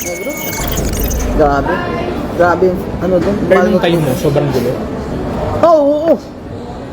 Negros. Grabe. Grabe. Ano dun? Pero nung tayo mo, sobrang gulo. Oo.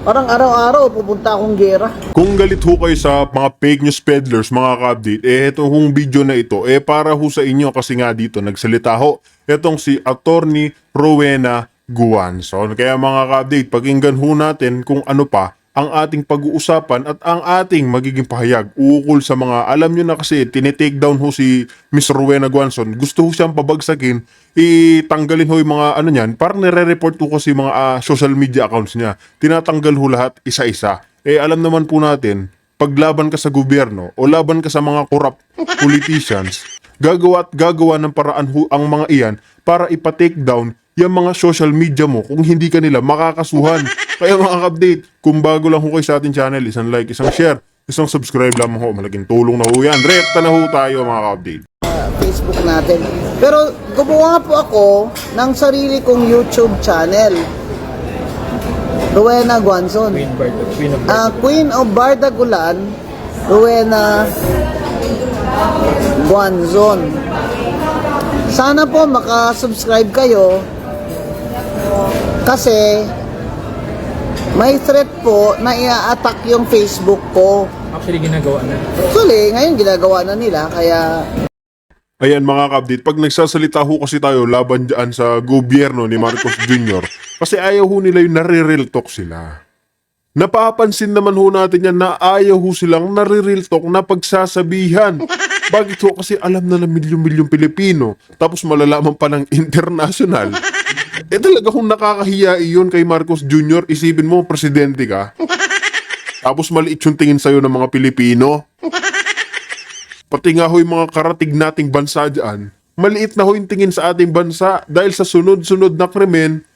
Parang araw-araw pupunta akong gera. Kung galit ho kayo sa mga fake news peddlers, mga ka-update, ito hong video na ito, para ho sa inyo kasi nga dito, nagsalita ho, itong si Attorney Rowena Guanzon. Kaya mga ka-update, pakinggan ho natin kung ano pa ang ating pag-uusapan at ang ating magiging pahayag ukol sa mga, alam nyo na kasi, tinitake down ho si Miss Rowena Guanzon. Gusto ho siyang pabagsakin, itanggalin ho yung mga ano niyan, parang nire-report ho kasi mga social media accounts niya. Tinatanggal ho lahat isa-isa. Alam naman po natin, paglaban ka sa gobyerno o laban ka sa mga corrupt politicians, gagawa at gagawa ng paraan ho ang mga iyan para ipa-take down yung mga social media mo kung hindi ka nila makakasuhan. Kaya mga ka-update, kung bago lang ho kayo sa ating channel, isang like, isang share, isang subscribe lang ho. Malaking tulong na ho yan. Rekta na ho tayo mga ka-update. Facebook natin. Pero gumawa po ako ng sarili kong YouTube channel. Rowena Guanzon. Queen of Bardagulan, Rowena Guanzon. Sana po makasubscribe kayo kasi may threat po na i-attack yung Facebook ko. Actually, ginagawa na. Actually, ngayon ginagawa na nila kaya Ayan mga ka-update, pag nagsasalita ho kasi tayo laban dyan sa gobyerno ni Marcos Jr. kasi ayaw ho nila yung nare-real talk sila. Napapansin naman ho natin yan na ayaw ho silang nare-real talk na pagsasabihan. Bakit ho? Kasi alam na ng milyon-milyong Pilipino tapos malalaman pa ng international. Talaga kung nakakahiya iyon kay Marcos Jr. Isipin mo, presidente ka. Tapos maliit yung tingin sa'yo ng mga Pilipino. Pati nga ho yung mga karatig nating bansa dyan, maliit na ho yung tingin sa ating bansa dahil sa sunod-sunod na krimen,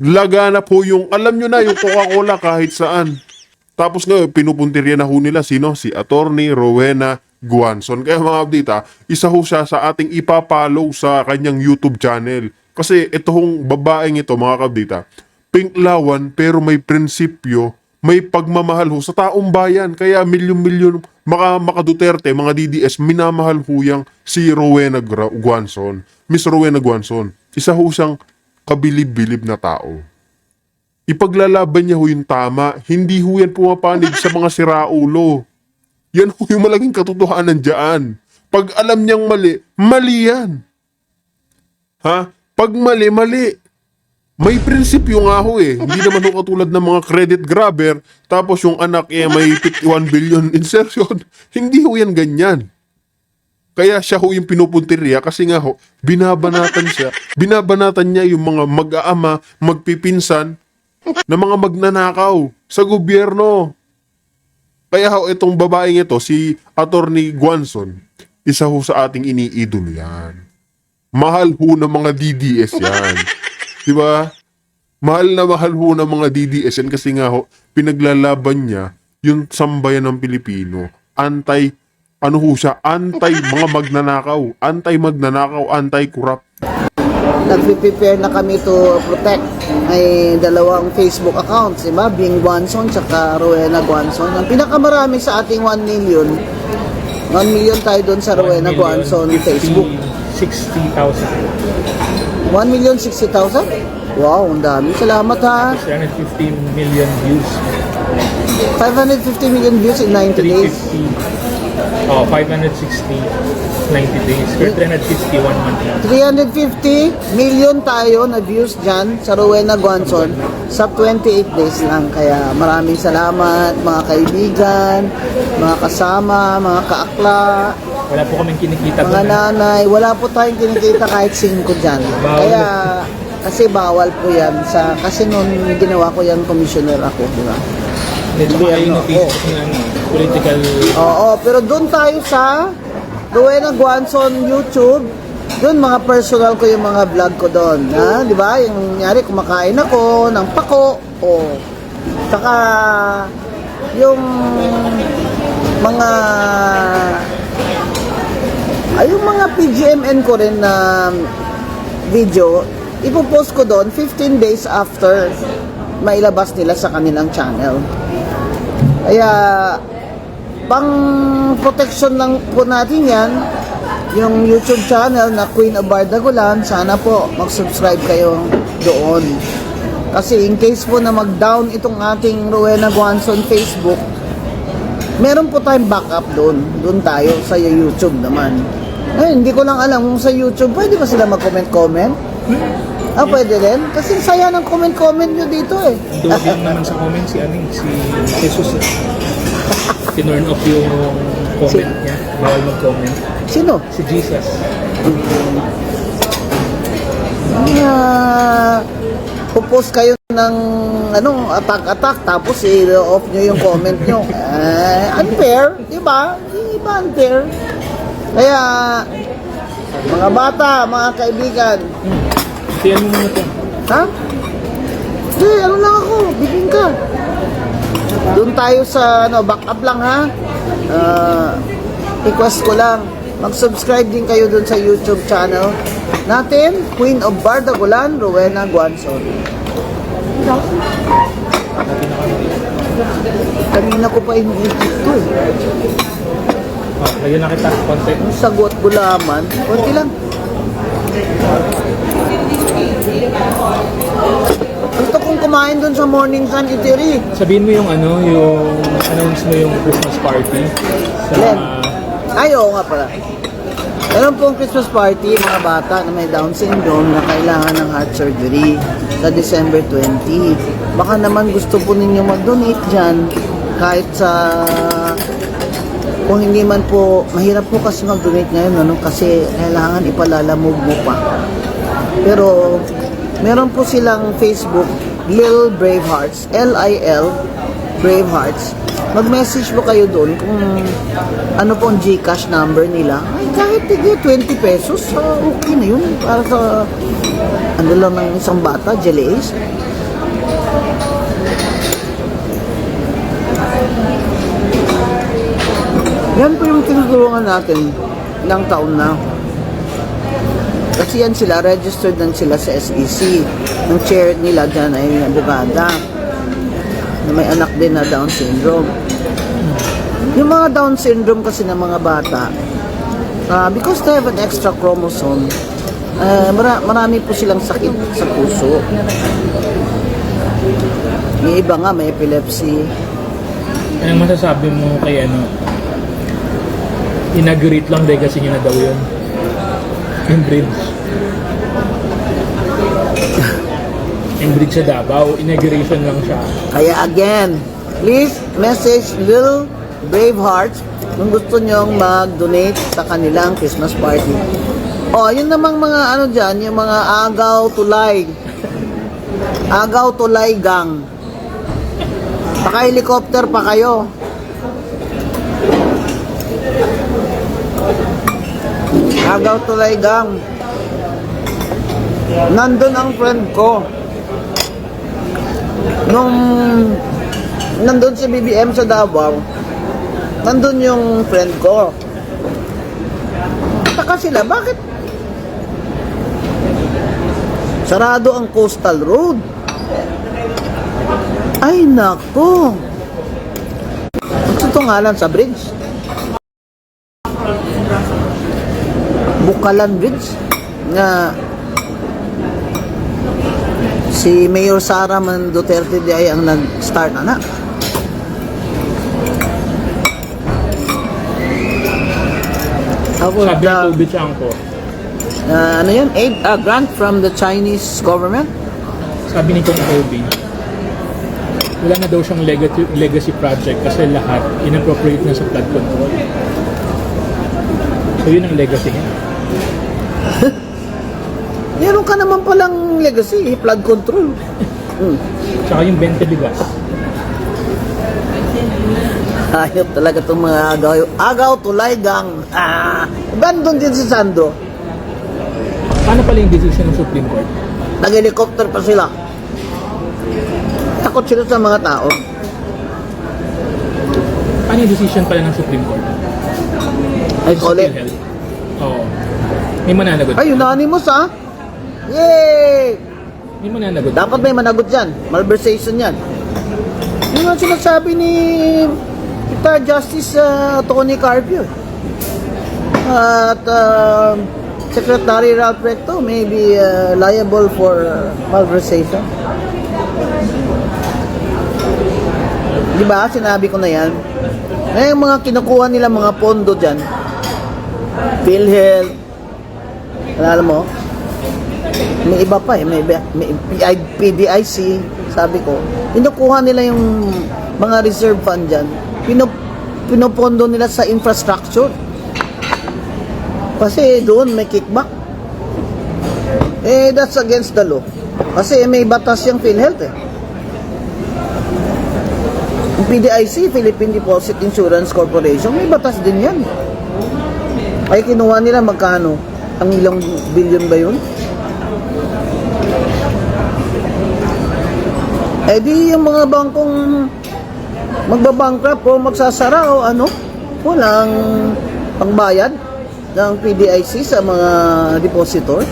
laganap ho yung, alam nyo na, yung Coca-Cola kahit saan. Tapos nga, pinupuntirya na ho nila, sino? Si Attorney Rowena Guanzon. Kaya mga update isa ho siya sa ating ipapollow sa kanyang YouTube channel. Kasi ito hong babaeng ito, mga ka-update pinklawan pero may prinsipyo, may pagmamahal ho sa taong bayan. Kaya milyon-milyon, mga Duterte, mga DDS, minamahal ho yang si Rowena Guanzon. Miss Rowena Guanzon. Isa ho siyang kabilib-bilib na tao. Ipaglalaban niya ho yung tama. Hindi ho yan pumapanig sa mga siraulo. Yan ho yung malaking katotohanan dyan. Pag alam niyang mali, mali yan. Ha? Pag mali, mali. May prinsipyo nga ho Hindi naman ho katulad ng mga credit grabber, tapos yung anak may 51 billion insertion. Hindi ho yan ganyan. Kaya siya ho yung pinupuntirya kasi nga ho, binabanatan siya. Binabanatan niya yung mga mag-aama, magpipinsan, na mga magnanakaw sa gobyerno. Kaya ho, itong babaeng ito, si Attorney Guanzon, isa ho sa ating iniidolo yan. Mahal ho ng mga DDS yan. Diba? Mahal na mahal ho ng mga DDS yan kasi nga ho, pinaglalaban niya yung sambayan ng Pilipino. Ano ho siya? Mga magnanakaw. Anti-magnanakaw, anti-corrupt. nagpe-prepare na kami to protect. May dalawang Facebook accounts, diba? Bing Guanzon tsaka Rowena Guanzon. Ang pinakamarami sa ating 1 million tayo doon sa Rowena Guanzon Facebook. 60,000. 1,060,000? Wow, ang dami. Salamat ha. 350 million views. 550 million views in 90 days. 560, 90 days. Or 350, 1 month lang. 350 million tayo na views dyan sa Rowena Guanzon sa 28 days lang. Kaya maraming salamat mga kaibigan, mga kasama, mga kaakla, Wala po kaming kinikita mga doon. nanay. Wala po tayong kinikita kahit 5 dyan. Bawal. Kaya kasi bawal po yan. Kasi noon ginawa ko yan, commissioner ako. Diba? Dito kayo notice ng political... Oo, pero doon tayo sa Rowena Guanzon YouTube. Doon mga personal ko yung mga vlog ko doon, ha? 'Di ba? Yung nyari kumakain ako ng pako o saka yung mga yung mga PGMN ko rin na video, ipopost ko doon 15 days after mailabas nila sa kanilang channel. Kaya pang protection lang po natin yan yung YouTube channel na Queen of Bardagulan, sana po mag-subscribe kayo doon. Kasi in case po na mag-down itong ating Rowena Guanzon Facebook, meron po tayong backup doon. Doon tayo sa YouTube naman. Ay, hindi ko lang alam kung sa YouTube, pwede ba sila mag-comment-comment? Ah, pwede rin? Kasi saya ng comment-comment nyo dito eh. Doon naman sa comment si Jesus. Tinurn off yung comment niya. Bawal mag-comment. Sino? Si Jesus. Pupost kayo ng attack tapos i-off nyo yung comment nyo. Unfair, di ba? Di ba unfair? Kaya, mga bata, mga kaibigan, Tiyan mo muna ito. ha? Hindi, ano lang ako, bigyan ka. Doon tayo sa, backup lang ha. Request ko lang, mag-subscribe din kayo doon sa YouTube channel natin, Queen of Bardagulan, Rowena Guanzon. Kanina ko pa iniisip to eh. Lagyan na kita konti. Ang sagot gulaman, konti lang. Gusto kong kumain doon sa Morning Sun Eatery. Sabihin mo yung yung announce mo yung Christmas party. Sa Len. Ay, oo nga pala. Meron pong Christmas party, mga bata na may Down syndrome na kailangan ng heart surgery sa December 20. Baka naman gusto po ninyo mag-donate dyan kahit sa... Kung hindi man po, mahirap po kasi mag-donate ngayon, kasi kailangan ipalalamog mo pa. Pero meron po silang Facebook, Lil Bravehearts, L-I-L Bravehearts. Mag-message po kayo doon kung ano po ang GCash number nila. Ay, kahit 20 pesos, okay na yun. Para sa, lang ng isang bata, Jelly Ace. Yan po yung tinutulungan natin ng taon na. Kasi yan sila, registered din sila sa SEC. Ang chair nila dyan ay abogada na may anak din na Down syndrome. Yung mga Down syndrome kasi ng mga bata, because they have an extra chromosome, marami po silang sakit sa puso. Yung iba nga may epilepsy. Anong masasabi mo kay inaugurate lang legacy niya na daw yun. Yung bridge. Yung bridge sa Davao, inauguration lang siya. Kaya again, please message Lil Bravehearts kung gusto nyong mag-donate sa kanilang Christmas party. Yun namang mga dyan, yung mga agaw tulay gang. Paka-helicopter pa kayo. Agaw tulay gang. Nandun ang friend ko. Nung nandun si BBM sa Davao, nandun yung friend ko. Taka sila, bakit? Sarado ang coastal road. Ay, nako. Gusto nga lang sa bridge. Bukalan Bridge na si Mayor Sara Man Duterte di ay ang nag-start na. Sabi ng Toby Chanko. Ano yun? Aid, grant from the Chinese government? Sabi ni Kong Toby, wala na daw siyang legacy project kasi lahat inappropriate na sa flood control. So yun ang legacy niya. Meron ka naman palang legacy, flood control. Tsaka yung 20 bigas. Hayop talaga itong mga agaw tulay gang. Bandon din si Sandro. Paano pala yung decision ng Supreme Court? Nag-helicopter pa sila. Takot sila sa mga tao. Paano yung decision pala ng Supreme Court? Ay, kole. Oo. May mananagot. Ay, unanimous Yay! May mananagot. Dapat may managot dyan. Malversation yan. Yun ang sinasabi ni Justice Tony Carpio. At Secretary Ralph Recto may be liable for malversation. Di ba? Sinabi ko na yan. Yung mga kinukuha nila mga pondo dyan, PhilHealth, alala mo, may iba pa may PDIC, sabi ko, kinukuha nila yung mga reserve fund dyan, pinopondo nila sa infrastructure. Kasi doon may kickback. That's against the law. Kasi may batas yung PhilHealth Yung PDIC, Philippine Deposit Insurance Corporation, may batas din yan. Ay kinuha nila magkano? Ang ilang billion ba yun? Di yung mga bangkong magbabankrupt o magsasara o ano, walang pangbayad ng PDIC sa mga depositor.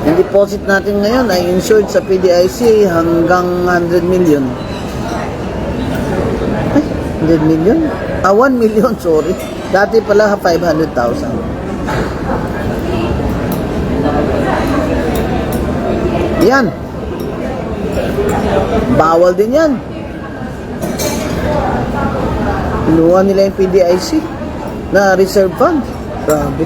Yung deposit natin ngayon ay insured sa PDIC hanggang 100 million. Ay, 100 million? 1 million, sorry. Dati pala 500,000. Yan. Bawal din yan. Inuha nila yung PDIC na reserve fund. Grabe.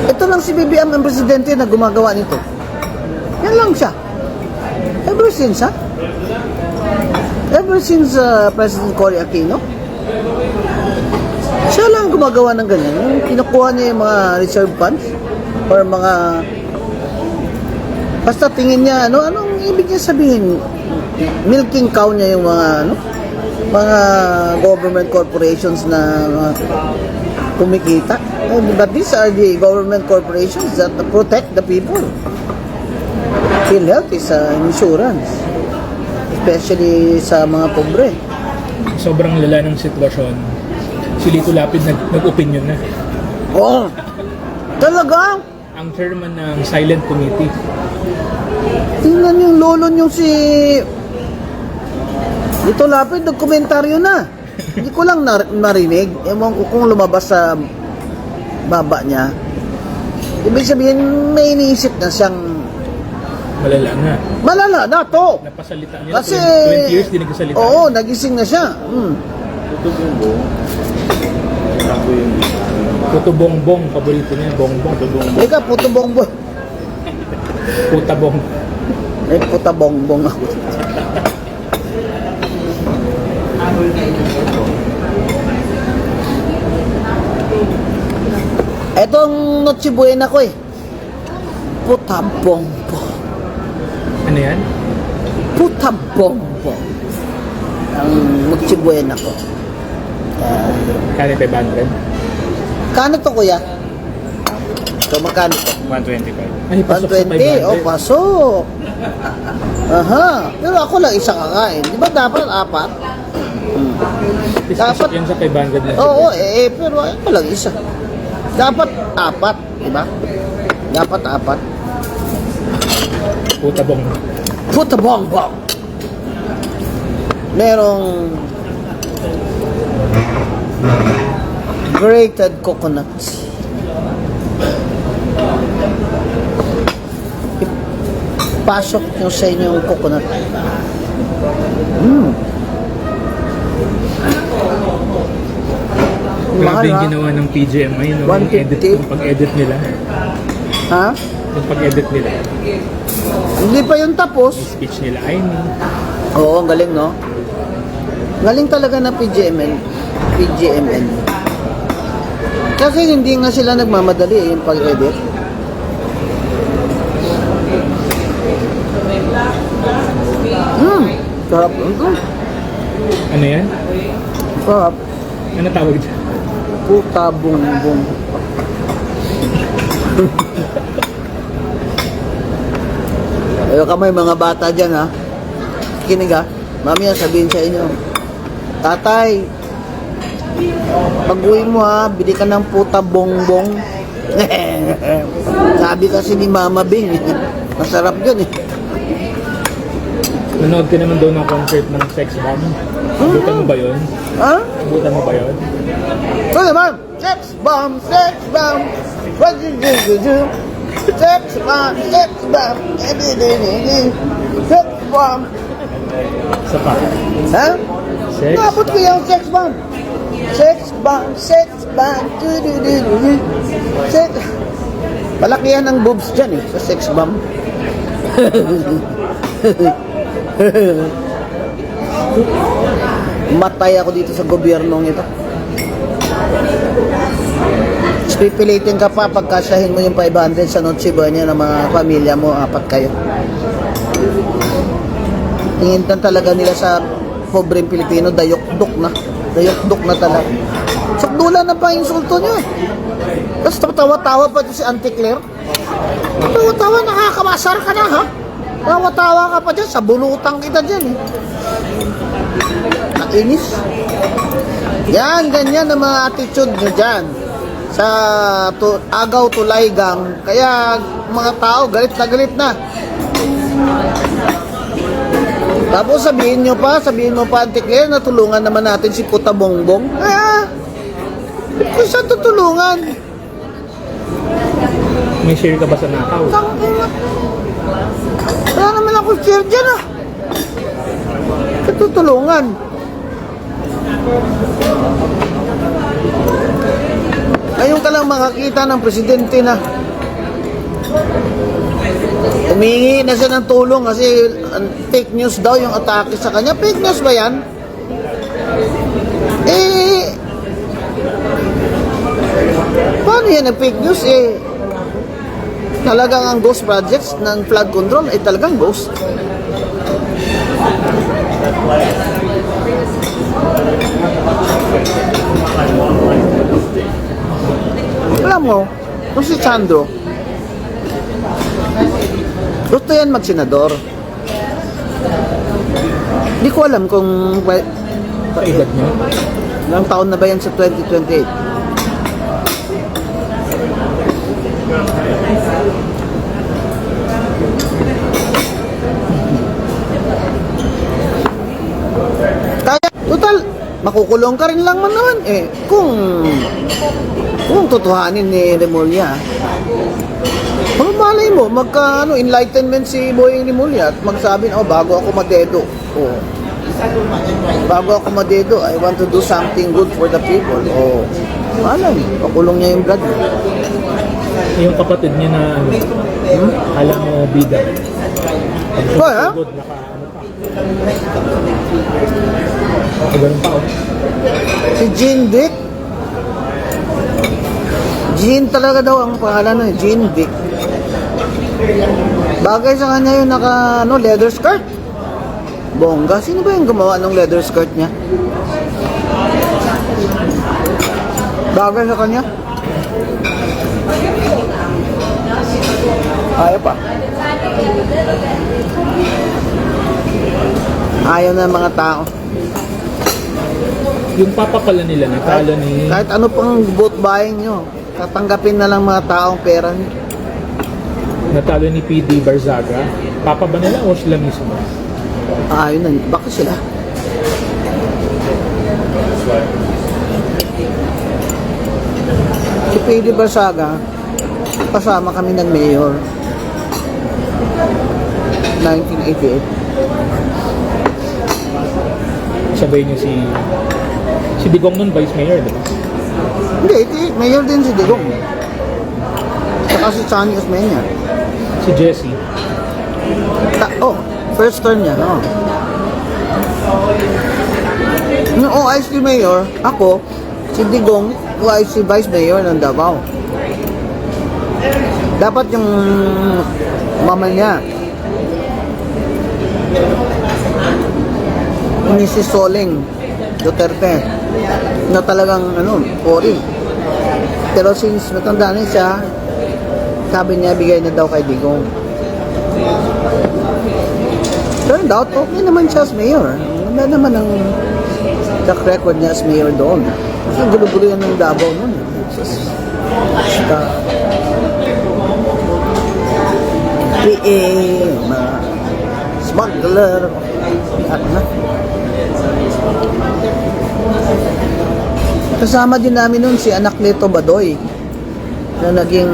Ito lang si BBM ang presidente na gumagawa nito. Yan lang siya. Ever since President Cory Aquino, siya lang gumagawa ng ganyan. Yung kinukuha niya yung mga reserve funds or mga basta tingin niya, anong ibig niya sabihin? Milking cow niya yung mga government corporations na kumikita. But these are the government corporations that protect the people. PhilHealth is insurance, especially sa mga pobre. Sobrang lala ng sitwasyon. Si Lito Lapid nag-opinion na. Oh, talaga? Ang chairman ng Silent Committee. Tingnan yung lolo nyo si Lito Lapid, nagkomentaryo na. Hindi ko lang narinig. Ewan ko kung lumabas sa baba niya. Ibig sabihin, may iniisip na siyang Malala na. malala na to. Napasalita niya. Kasi 20 years din nagsasalita. oo, nagising na siya. Puto bongbong, paborito niya, bongbong. Ika, puto bongbong. Puta bong. May puta bongbong ako. Etong Noche Buena ko puta bongbong. Ano yan? Puta bongbong. Ang Noche Buena ko. Kani 500? Kano to kuya? So magkano to? 125. Ay, pasok sa 120. 500. Oh, pasok. Aha. Pero ako lang isa kakain. Di ba dapat apat? Pasok Dapat- yan sa 500 na. Oo, pero ako lang isa. Dapat apat, di ba? Dapat apat. Puta bong. Puta bongbong. Merong grated coconuts. Ipasok nyo sa inyong coconut. Mahal, Grabe yung ha? ginawa ng PGMI, no? Yung 150. yung pag-edit nila. Ha? Yung pag-edit nila. Hindi pa yun tapos. Speech nila, ay no. Oo, ang galing, no? Galing talaga na PGMN. Kasi hindi nga sila nagmamadali yung pag-edit. Sarap. Ano yan? Sarap. Ano tawag dyan? Puta bongbong. Ayo kamay mga bata dyan, ha? Kinig, ha? Mamaya sabihin sa inyo, tatay, pag-uwi mo, ha, bili ka ng puta bongbong. Sabi kasi ni Mama Bing, masarap yun, eh. Nanood ka naman daw ng concert ng Sex Bomb. Abutan mo ba yun? Ha? Abutan mo ba yun? Ito naman, sex bomb, sex bomb. What you do? Sex bomb, sex bomb. Sex bomb. Sa pa. Ha? Sex Nakapot ko yung sex bomb. Sex bomb, sex bomb. Sex. Palakihan ng boobs dyan eh, sa sex bomb. Matay ako dito sa gobyernong ito. Pipilitin ka pa pagkasyahin mo yung 500 sa Noche Buena ng mga pamilya mo, apat kayo. Tingin talaga nila sa pobreng Pilipino, dayok-dok na. Dayok-dok na talaga. Sakdula na pa insulto nyo. Tapos tawa-tawa pa si Auntie Claire. Tawa-tawa, nakakamasar ka na ha? Tawa-tawa ka pa dyan, sa bulutang kita dyan eh. Nainis. Yan, ganyan ang mga attitude nyo dyan. Sa agaw tulaygang. Kaya mga tao, galit na. Tapos sabihin mo pa, Auntie Claire, natulungan naman natin si Puta Bongbong. Kung saan tutulungan? May share ka ba sa nakaw? Wala naman ako share dyan ah. Tutulungan. Ngayon ka lang makakita ng presidente na humingi na siya ng tulong kasi fake news daw yung atake sa kanya. Fake news ba yan? Paano yan ang fake news talagang ang ghost projects ng flood control ay talagang ghost. Alam mo, kung si Sandro gusto yan magsenador. Hindi ko alam kung Sa edad niya? ilang taon na ba yan sa 2028. Kaya, total, makukulong ka rin lang man naman kung tutuhanin ni Remulla. Malay mo, enlightenment si Boy Remulla at magsabi na, bago ako madedo. Bago ako madedo, I want to do something good for the people. Malay, pakulong niya yung blood. Yung kapatid niya na kala mo bida. Boy, ha? Good, ganun pa Si Jean Vic. Jean talaga daw ang pangalan Jean Vic. Bagay sa kanya yung leather skirt. Bongga. Sino ba yung gumawa ng leather skirt niya? Bagay sa kanya. Ayaw pa. Ayaw na ng mga tao. Yung papa pala nila, natalo ni... Kahit ano pang vote buying nyo, tatanggapin na lang mga taong pera nyo. Natalo ni PD Barzaga. Papa ba nila o sila mismo? Ayun na, bakit sila? Si P.D. Barzaga, kasama kami ng mayor. 1988. Sabay niyo si Digong nun, Vice Mayor, di ba? Hindi, mayor din si Digong. Saka si Chani Osmeña. Si Jesse. First term niya, no? Yung OIC mayor, ako, si Digong, OIC vice mayor ng Davao. Dapat yung mama niya, Mrs. Soling Duterte, na talagang, Cory. Pero since matanda na siya, sabi niya, bigay na daw kay Digong. Turned out, okay naman siya as mayor. Wala naman ang track record niya as mayor doon. Kasi gulo-gulo yan ng Davao noon. Basta PA, smuggler, at na. Kasama din namin nun si anak nito Badoy na naging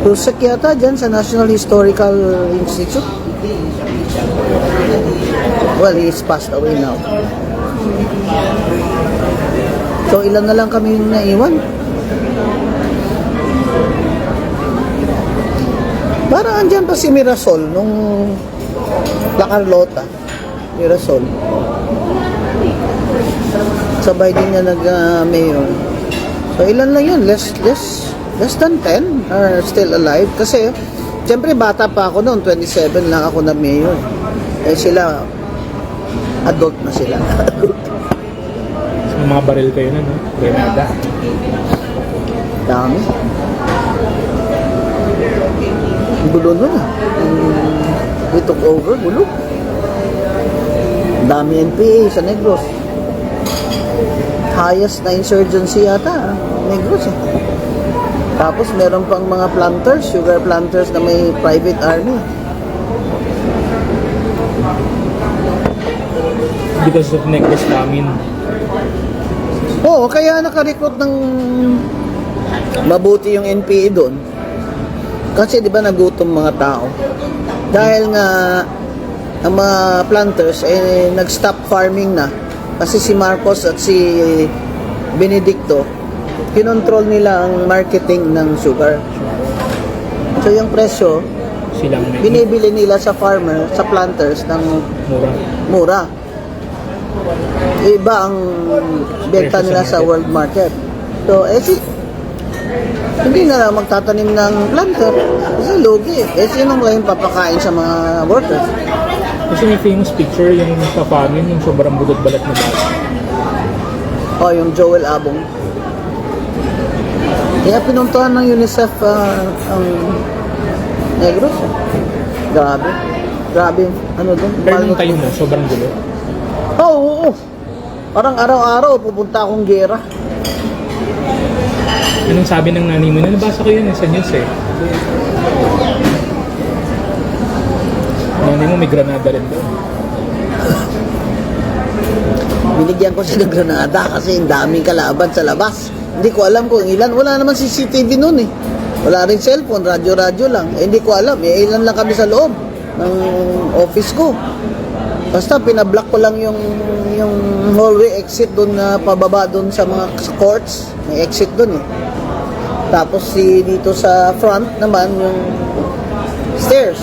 Rusek yata dyan sa National Historical Institute. Well, he's passed away now. So, ilan na lang kami yung naiwan. Parang andyan pa si Mirasol nung La Carlota. Mirasol. Sabay din niya nag-mayor. So, ilan lang yun? Less than 10 are still alive. Kasi, siyempre, bata pa ako noon. 27 lang ako na mayor. Eh, sila, adult na sila. So, mga baril kayo na, no? Grenada. Dami. Gulo nun ah. We took over, gulo. Dami NPA sa Negros. Highest na insurgency yata, Negros eh. Tapos meron pang mga planters, sugar planters na may private army. Because of Negros famine. Oo, kaya nakarecruit ng mabuti yung NPA doon. Kasi di ba nagutom mga tao. Dahil nga ang mga planters nag-stop farming na. Kasi si Marcos at si Benedicto kinontrol nila ang marketing ng sugar. So yung presyo Silang may binibili nila sa farmer, sa planters ng mura. mura. Iba ang benta nila sa world market. So, hindi na lang magtatanim ng planter kasi lugi. Sinong lang yung papakain sa mga workers? Kasi may famous picture yung sa famine, yung sobrang budot-balat na bata. O, yung Joel Abong. Kaya pinuntuhan ng UNICEF ang Negros. Grabe. Grabe. Ano doon? Pero nung time mo, sobrang gulo. Oo. Parang araw-araw pupunta akong gera. Anong sabi ng nanay mo? Nabasa ko yun sa news eh. Nanay mo may granada rin doon. Binigyan ko siya ng granada kasi ang daming kalaban sa labas. Hindi ko alam kung ilan. Wala naman CCTV noon eh. Wala rin cellphone, radyo-radyo lang. Hindi ko alam. Ilan lang kami sa loob ng office ko. Basta pinablock ko lang yung hallway exit doon na pababa doon sa mga courts. May exit doon eh. Tapos dito sa front naman yung stairs.